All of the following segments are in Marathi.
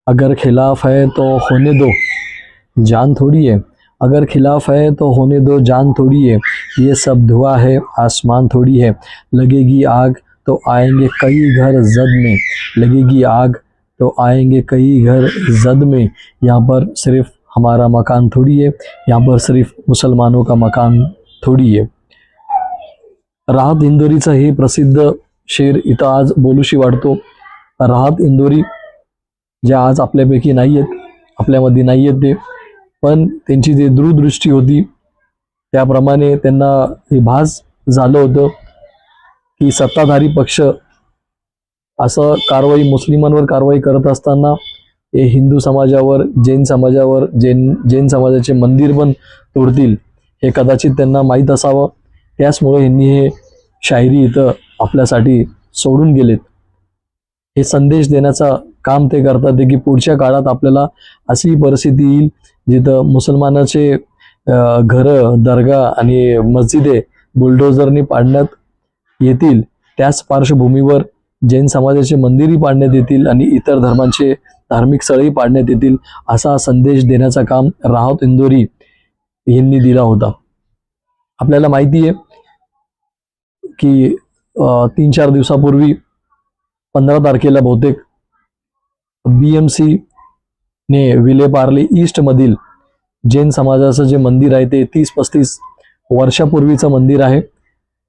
अगर खिलाफ है तो होने दो, जान थोड़ी है। अगर खिलाफ है तो होने दो, जान थोड़ी है। ये सब धुआं है, आसमान थोड़ी है। लगेगी आग तो आएंगे कई घर जद में। लगेगी आग तो आएंगे कई घर जद में। यहाँ पर सिर्फ हमारा मकान थोड़ी है, यहाँ पर सिर्फ मुसलमानों का मकान थोड़ी है। राहत इंदोरीचा हे प्रसिद्ध शेर इथं आज बोलूशी वाटतो। राहत इंदोरी ज्या आज आपल्यापैकी नाही आहेत, आपल्यामध्ये नाही आहेत ते, पण त्यांची जी दूरदृष्टी होती त्याप्रमाणे त्यांना हे भास झालं होतं की सत्ताधारी पक्ष असं कारवाई मुस्लिमांवर कारवाई करत असताना हे हिंदू समाजावर, जैन समाजावर, जैन समाजाचे मंदिर पण तोडतील हे कदाचित त्यांना माहीत असावं। त्याचमुळे यांनी हे शायरी इथं आपल्यासाठी सोडून गेलेत। हे संदेश देण्याचा काम ते करतात की पुढच्या काळात आपल्याला अशी परिस्थिती येईल जिथं मुसलमानाचे घरं, दर्गा आणि मस्जिदे बुलडोझरनी पाडण्यात येतील। त्याच पार्श्वभूमीवर जैन समाजाचे मंदिरही पाडण्यात येतील आणि इतर धर्मांचे धार्मिक स्थळही पाडण्यात येतील, असा संदेश देण्याचा काम राहत इंदोरी यांनी दिला होता। आपल्याला माहिती आहे की 3-4 दिवसापूर्वी 15 तारखेला बहुतेक BMC ने विलेपार्ले ईस्ट मधील जैन समाजाचं जे मंदिर आहे ते 30-35 वर्षापूर्वीचं मंदिर आहे।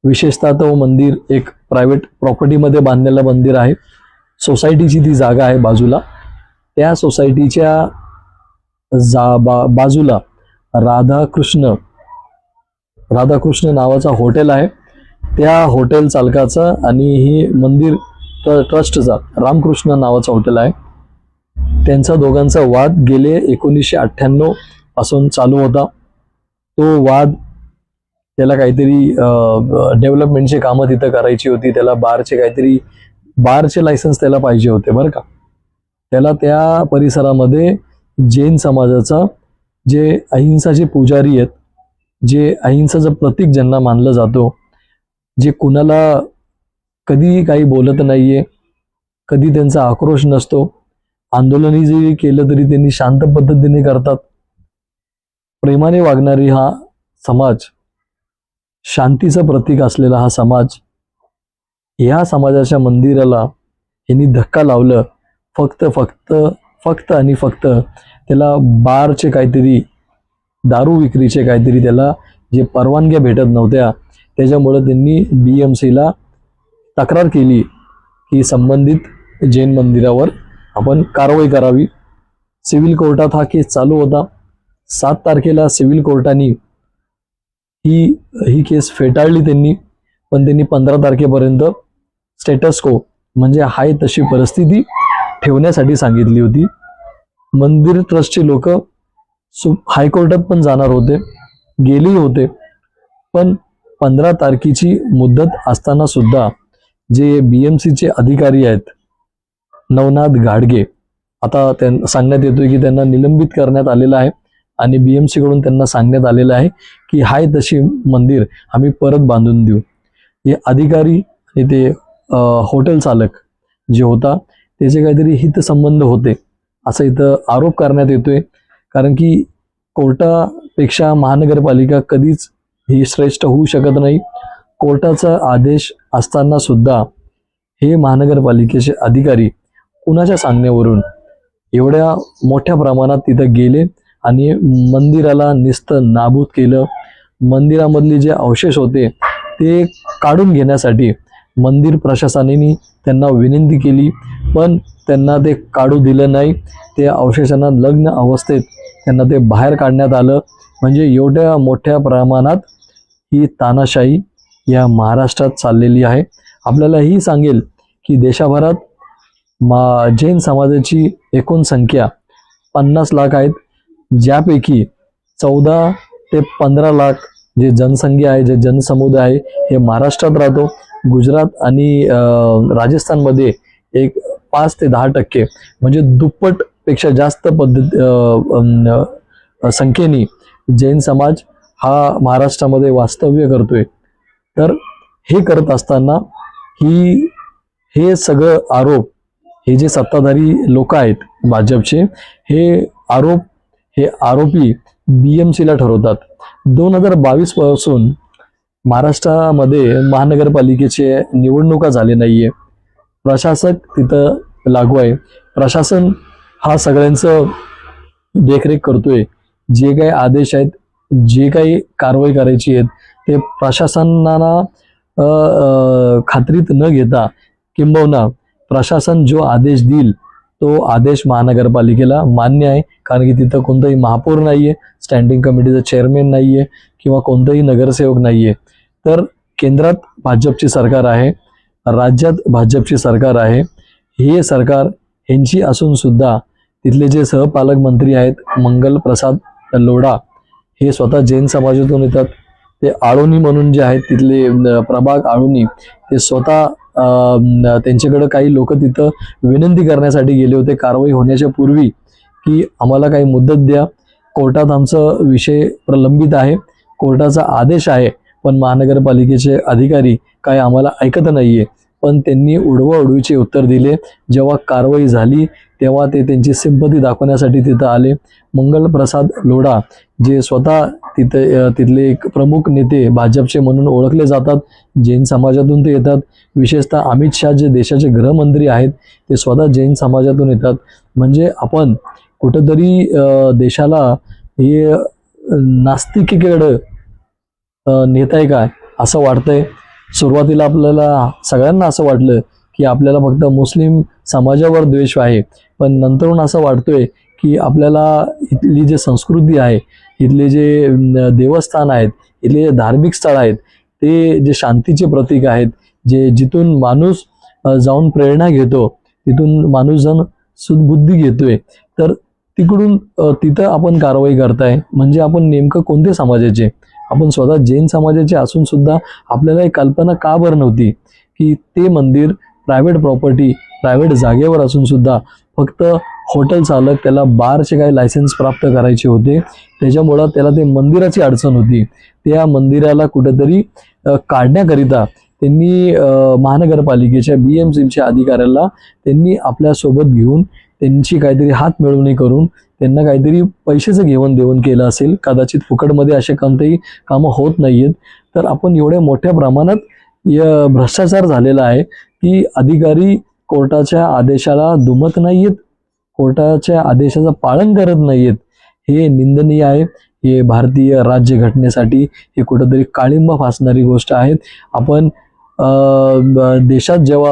विशेषतः तो मंदिर एक प्रायव्हेट प्रॉपर्टीमध्ये बांधलेलं मंदिर आहे। सोसायटीची ती जागा आहे बाजूला। त्या सोसायटीच्या बाजूला राधाकृष्ण नावाचा हॉटेल आहे। त्या हॉटेल चालकाचा आणि ही मंदिर ट्रस्टचा रामकृष्ण नावाचा हॉटेल आहे, त्यांचा दोघांचा वाद गेले 1998 पासून चालू होता। तो वाद, त्याला काहीतरी डेव्हलपमेंटचे कामं तिथं करायची होती, त्याला बारचे लायसन्स त्याला पाहिजे होते बरं का। त्याला त्या परिसरामध्ये जैन समाजाचा जे अहिंसाचे पुजारी आहेत, जे अहिंसाचं प्रतीक ज्यांना मानलं जातो, जे कुणाला कधी काही बोलत नाहीये, कधी त्यांचा आक्रोश नसतो, आंदोलनही जरी केलं तरी त्यांनी शांत पद्धतीने करतात, प्रेमाने वागणारी हा समाज, शांतीचं प्रतीक असलेला हा समाज, या समाजाच्या मंदिराला यांनी धक्का लावलं फक्त आणि फक्त त्याला बारचे काहीतरी, दारू विक्रीचे काहीतरी त्याला जे परवानग्या भेटत नव्हत्या, त्याच्यामुळे त्यांनी BMCला तक्रार केली की संबंधित जैन मंदिरावर आपण कारवाई करावी। सिव्हिल कोर्टात हा केस चालू होता। 7 तारखेला सिव्हिल कोर्टाने ही केस फेटाळली त्यांनी, पण त्यांनी 15 तारखेपर्यंत स्टेटस को म्हणजे हाय तशी परिस्थिती ठेवण्यासाठी सांगितली होती। मंदिर ट्रस्टचे लोक हायकोर्टात पण जाणार होते, गेलेही होते, पण 15 तारखेची मुदत असताना सुद्धा जे BMCचे अधिकारी आहेत, नवनाथ घाडगे, आता सांगण्यात येतोय की त्यांना निलंबित करण्यात आलेलं आहे आणि BMC कडून त्यांना सांगण्यात आलेलं आहे की हाय तशी मंदिर आम्ही परत बांधून देऊ। हे अधिकारी आणि ते हॉटेल चालक जे होता त्याचे काहीतरी हितसंबंध होते असं इथं आरोप करण्यात येतोय, कारण की कोर्टापेक्षा महानगरपालिका कधीच ही श्रेष्ठ होऊ शकत नाही। कोर्टाचा आदेश असताना सुद्धा हे महानगरपालिकेचे अधिकारी कुणाच्या सांगण्यावरून एवढ्या मोठ्या प्रमाणात तिथं गेले आणि मंदिराला निस्तं नाबूद केलं। मंदिरामधले जे अवशेष होते ते काढून घेण्यासाठी मंदिर प्रशासनाने त्यांना विनंती केली, पण त्यांना ते काढू दिलं नाही। ते अवशेषांना लग्न अवस्थेत त्यांना ते बाहेर काढण्यात आलं। म्हणजे एवढ्या मोठ्या प्रमाणात ही तानाशाही या महाराष्ट्रात चाललेली आहे। आपल्याला ही सांगेल की देशभरात जैन समाजाची एकूण संख्या 50 लाख आहेत, ज्यापैकी 14 ते 15 लाख जे जनसंख्या आहे, जे जनसमुदाय आहे, हे महाराष्ट्रात राहतो। गुजरात आणि राजस्थानमध्ये एक 5 ते 10% म्हणजे दुप्पटपेक्षा जास्त संख्येने जैन समाज हा महाराष्ट्रामध्ये वास्तव्य करतोय। तर हे करत असताना हे सगळं आरोप हे जे सत्ताधारी लोक आहेत भाजपचे, हे आरोपी BMC ला ठरवतात. 2022 पासून महाराष्ट्रामध्ये महानगरपालिकेचे निवडणुका झाले नाहीये. प्रशासक तिथं लागू आहे. प्रशासन हा सगळ्यांचं देखरेख करतोय. जे काही आदेश आहेत, जे काही कारवाई करायची आहेत, ते प्रशासनाला खात्रीत न घेता, किंबहुना प्रशासन जो आदेश देईल तो आदेश महानगरपालिकेला मान्य आहे. कारण की तिथं कोणताही महापौर नाहीये, स्टँडिंग कमिटीचा चेअरमॅन नाहीये किंवा कोणताही नगरसेवक नाहीये. तर केंद्रात भाजपची सरकार आहे, राज्यात भाजपची सरकार आहे. हे सरकार ह्यांची असून सुद्धा तिथले जे सहपालकमंत्री आहेत मंगल प्रसाद लोढा, हे स्वतः जैन समाजातून येतात. ते आळोनी म्हणून जे आहेत तिथले प्रभाग आळोनी, ते स्वतः त्यांच्याकडे काही लोक तिथं विनंती करण्यासाठी गेले होते कारवाई होण्याच्या पूर्वी, की आम्हाला काही मुदत द्या, कोर्टात आमचा विषय प्रलंबित आहे, कोर्टाचा आदेश आहे, पण महानगरपालिकेचे अधिकारी काय आम्हाला ऐकत नाहीये. पण त्यांनी उडवाउडवीचे उत्तर दिले. जेव्हा कारवाई झाली तेव्हा ते त्यांची सिंपती दाखवण्यासाठी तिथं आले. मंगल प्रसाद लोढा जे स्वतः तिथले एक प्रमुख नेते भाजपचे म्हणून ओळखले जातात, जैन समाजातून ते येतात. विशेषतः अमित शहा जे देशाचे गृहमंत्री आहेत ते स्वतः जैन समाजातून येतात. म्हणजे आपण कुठंतरी देशाला हे नास्तिकेकडं नेत आहे काय असं वाटतंय. सुरुवातीला आपल्याला सगळ्यांना असं वाटलं की आपल्याला फक्त मुस्लिम समाजावर द्वेष आहे, पण नंतरून असं वाटतोय की आपल्याला इथली जी संस्कृती आहे, इथले जे देवस्थान आहेत, इथले धार्मिक स्थळ आहेत, ते जे शांतीचे प्रतीक आहेत, जिथून माणूस जाऊन प्रेरणा घेतो, तिथून माणूस जाऊन सुदबुद्धी घेतोय, तर तिथं आपण कारवाई करताय. म्हणजे आपण नेमकं कोणत्या समाजाचे? आपण स्वतः जैन समाजाचे असून सुद्धा आपल्याला एक कल्पना का बरं नव्हती की ते मंदिर प्रायव्हेट प्रॉपर्टी, प्रायव्हेट जागेवर असून सुद्धा फक्त हॉटेल चालक त्याला बारचे काही लायसन्स प्राप्त करायचे होते, त्याच्यामुळं त्याला ते मंदिराची अडचण होती. त्या मंदिराला कुठेतरी काढण्याकरिता त्यांनी महानगरपालिकेच्या BMCच्या अधिकाऱ्याला त्यांनी आपल्यासोबत घेऊन त्यांची काहीतरी हात मिळवणी करून त्यांना काहीतरी पैशाचं घेऊन देऊन केलं असेल. कदाचित फुकटमध्ये असे कोणतेही कामं होत नाहीयेत. तर आपण एवढ्या मोठ्या प्रमाणात भ्रष्टाचार झालेला आहे की अधिकारी कोर्टाच्या आदेशाला दुमत नाहीयेत, कोर्टाच्या आदेशाचं पालन करत नाहीयेत. हे निंदनीय आहे. हे भारतीय राज्यघटनेसाठी हे कुठेतरी काळिंबा फासणारी गोष्ट आहे. आपण देशात जेव्हा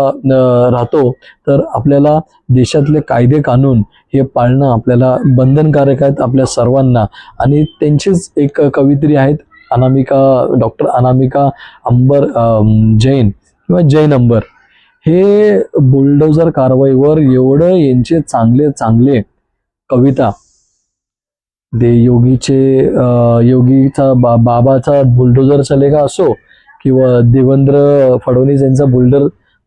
राहतो तर आपल्याला देशातले कायदे कानून हे पाळणं आपल्याला बंधनकारक आहेत आपल्या सर्वांना. आणि त्यांचीच एक कवयित्री आहेत डॉक्टर अनामिका अंबर जैन किंवा जैन अंबर. हे बुलडोझर कारवाईवर एवढं यांचे चांगले कविता, दे योगीचा बाबाचा बुलडोझर चलेगा असो किंवा देवेंद्र फडणवीस यांचा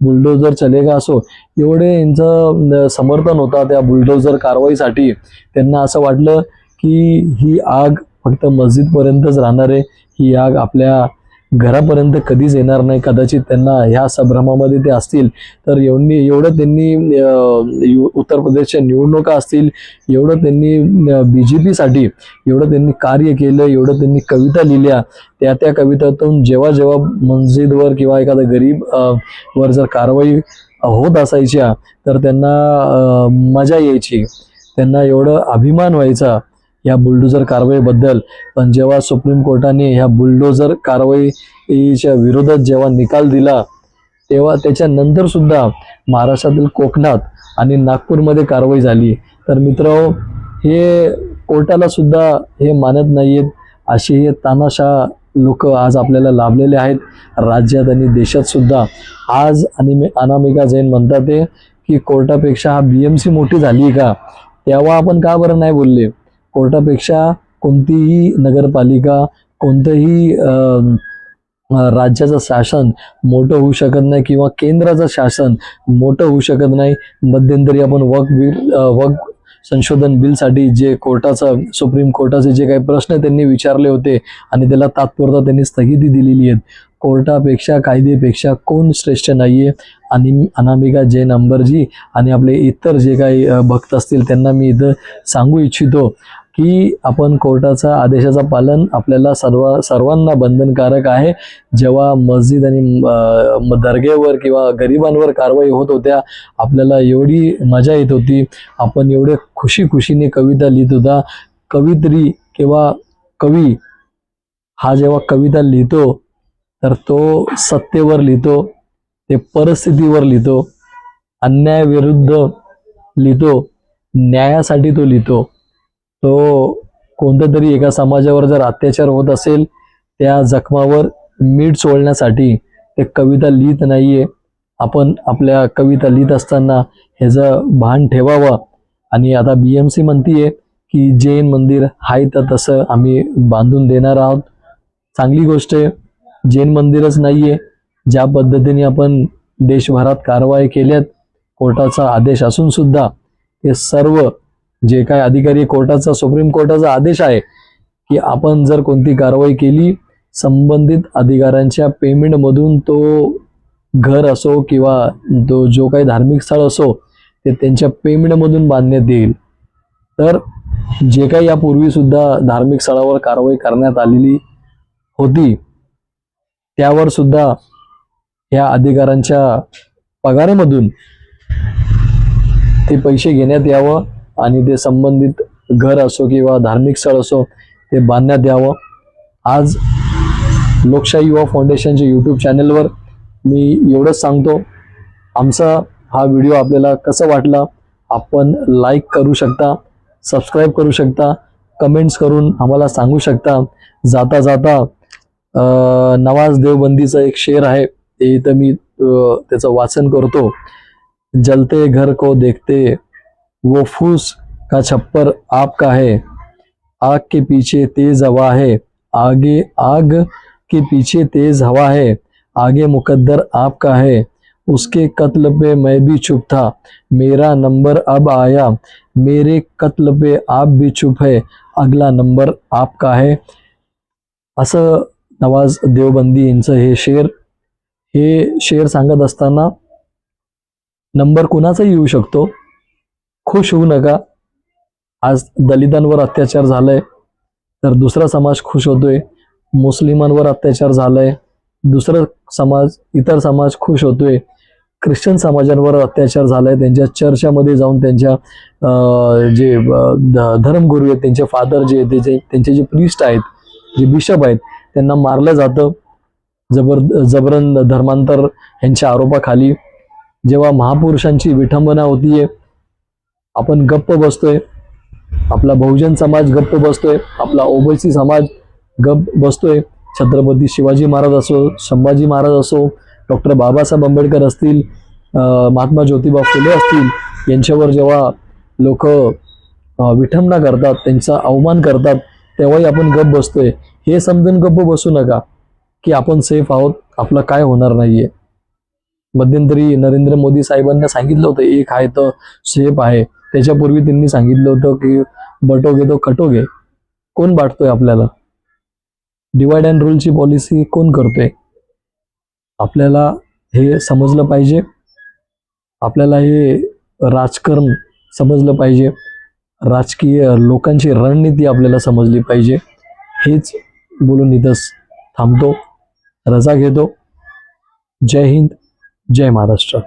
बुलडोझर चलेगा असो, एवढे यांचं समर्थन होता त्या बुलडोझर कारवाईसाठी. त्यांना असं वाटलं की ही आग फक्त मस्जिदपर्यंतच राहणार आहे, ही आग आपल्या घरापर्यंत कधीच येणार नाही. कदाचित त्यांना ह्या संभ्रमामध्ये ते असतील. तर एवढं त्यांनी उत्तर प्रदेशच्या निवडणुका असतील, एवढं त्यांनी BJP साठी एवढं त्यांनी कार्य केलं, एवढं त्यांनी कविता लिहिल्या. त्या कवितातून जेव्हा मस्जिदवर किंवा एखाद्या गरीब वर जर कारवाई होत असायच्या तर त्यांना मजा यायची, त्यांना एवढं अभिमान व्हायचा या बुलडोझर कारवाईबद्दल. पण जेव्हा सुप्रीम कोर्टाने ह्या बुलडोझर कारवाईच्या विरोधात जेव्हा निकाल दिला तेव्हा त्याच्यानंतर सुद्धा महाराष्ट्रातील कोकणात आणि नागपूरमध्ये कारवाई झाली. तर मित्रांनो, हे कोर्टाला सुद्धा हे मानत नाहीयेत. असे हे तानाशाह लोक आज आपल्याला लाभलेले आहेत राज्यात आणि देशात सुद्धा. आज अनामिका जैन म्हणतात ते की कोर्टापेक्षा हा BMC मोठी झाली का? तेव्हा आपण का बरं नाही बोलले? कोर्टापेक्षा कोणतीही नगरपालिका, कोणतंही राज्याचं शासन मोठं होऊ शकत नाही किंवा केंद्राचं शासन मोठं होऊ शकत नाही. मध्यंतरी आपण वक्फ संशोधन बिलसाठी जे सुप्रीम कोर्टाचे जे काही प्रश्न त्यांनी विचारले होते आणि त्याला तात्पुरता त्यांनी स्थगिती दिलेली आहेत. कोर्टापेक्षा कायदेपेक्षा कोण श्रेष्ठ नाहीये. आणि अनामिका जैन अंबरजी आणि आपले इतर जे काही भक्त असतील त्यांना मी इथं सांगू इच्छितो की आपण कोर्टाचा आदेशाचं पालन आपल्याला सर्वांना बंधनकारक आहे. जेव्हा मस्जिद आणि दर्गेवर किंवा गरिबांवर कारवाई होत होत्या आपल्याला एवढी मजा येत होती, आपण एवढे खुशीने कविता लिहित होता. कवित्री किंवा कवी हा जेव्हा कविता लिहितो तर तो सत्तेवर लिहितो, ते परिस्थितीवर लिहितो, अन्यायाविरुद्ध लिहितो, न्यायासाठी तो लिहितो. तो कोणत्या तरी एका समाजावर जर अत्याचार होत असेल त्या जखमावर मीठ चोळण्यासाठी ते कविता लिहित नाहीये. आपण आपल्या कविता लिहित असताना ह्याचं भान ठेवावं. आणि आता BMC म्हणतीये की जैन मंदिर आहे तर तसं आम्ही बांधून देणार आहोत. चांगली गोष्ट आहे. जैन मंदिरच नाहीये, ज्या पद्धतीने आपण देशभरात कारवाई केल्यात कोर्टाचा आदेश असून सुद्धा ते सर्व जे काय अधिकारी कोर्टाचा सुप्रीम कोर्टाचा आदेश आहे की आपण जर कोणती कारवाई केली संबंधित अधिकाऱ्यांच्या पेमेंटमधून तो घर असो किंवा तो जो काही धार्मिक स्थळ असो ते त्यांच्या पेमेंटमधून बांधण्यात येईल. तर जे काही यापूर्वी सुद्धा धार्मिक स्थळावर कारवाई करण्यात आलेली होती त्यावर सुद्धा या अधिकाऱ्यांच्या पगारामधून ते पैसे घेण्यात यावं आणि ते संबंधित घर असो किंवा धार्मिक स्थळ असो ते बांधण्यात यावं. आज लोकशाही युवा फाउंडेशनच्या YouTube चॅनलवर मी एवढंच सांगतो. आमचा हा व्हिडिओ आपल्याला कसा वाटला आपण लाईक करू शकता, सबस्क्राईब करू शकता, कमेंट्स करून आम्हाला सांगू शकता. जाता जाता नवाज देवबंदीचा एक शेर आहे ते इथं मी त्याचं वाचन करतो. जलते घर को देखते वो फूस का छप्पर आपका है, आग के पीछे तेज हवा है, आगे आग के पीछे तेज हवा है, आगे मुकद्दर आपका है, उसके कत्ल पे मैं भी चुप था, मेरा नंबर अब आया, मेरे कत्ल पे आप भी चुप है, अगला नंबर आपका है. असं नवाज देवबंदी यांचं हे शेर सांगत असताना नंबर कुणाचाही येऊ शकतो. खुश होऊ नका. आज दलितांवर अत्याचार झालाय तर दुसरा समाज खुश होतोय, मुस्लिमांवर अत्याचार झालाय इतर समाज खुश होतोय, ख्रिश्चन समाजांवर अत्याचार झालाय त्यांच्या चर्चामध्ये जाऊन त्यांच्या जे धर्मगुरू आहेत त्यांचे फादर जे त्यांचे जे प्रीस्ट आहेत जे बिशप आहेत त्यांना मारलं जातं जबरन धर्मांतर यांच्या आरोपाखाली. जेव्हा महापुरुषांची विठंबना होतीये आपण गप्प बसतोय, आपला बहुजन समाज गप्प बसतोय, आपला ओबीसी समाज गप्प बसतोय. छत्रपती शिवाजी महाराज असो, संभाजी महाराज असो, डॉक्टर बाबासाहेब आंबेडकर असतील, महात्मा ज्योतिबा फुले असतील यांच्यावर जेव्हा लोक विठंबना करतात त्यांचा अवमान करतात तेव्हाही आपण गप्प बसतोय. हे समजून गप्प बसू नका की आपण सेफ आहोत, आपलं काय होणार नाहीये. मध्यंतरी नरेंद्र मोदी साहेबांना सांगितलं होतं एक आहे तर सेफ आहे. त्याच्यापूर्वी त्यांनी सांगितलं होतं की बटोगे तो खटोगे. कोण बाटतोय आपल्याला? डिवाइड अँड रूलची पॉलिसी कोण करतोय? आपल्याला हे समजलं पाहिजे. आपल्याला हे राजकारण समजलं पाहिजे. राजकीय लोकांची रणनीती आपल्याला समजली पाहिजे. हेच बोलून इथंच थांबतो, रजा घेतो. जय हिंद, जय महाराष्ट्र.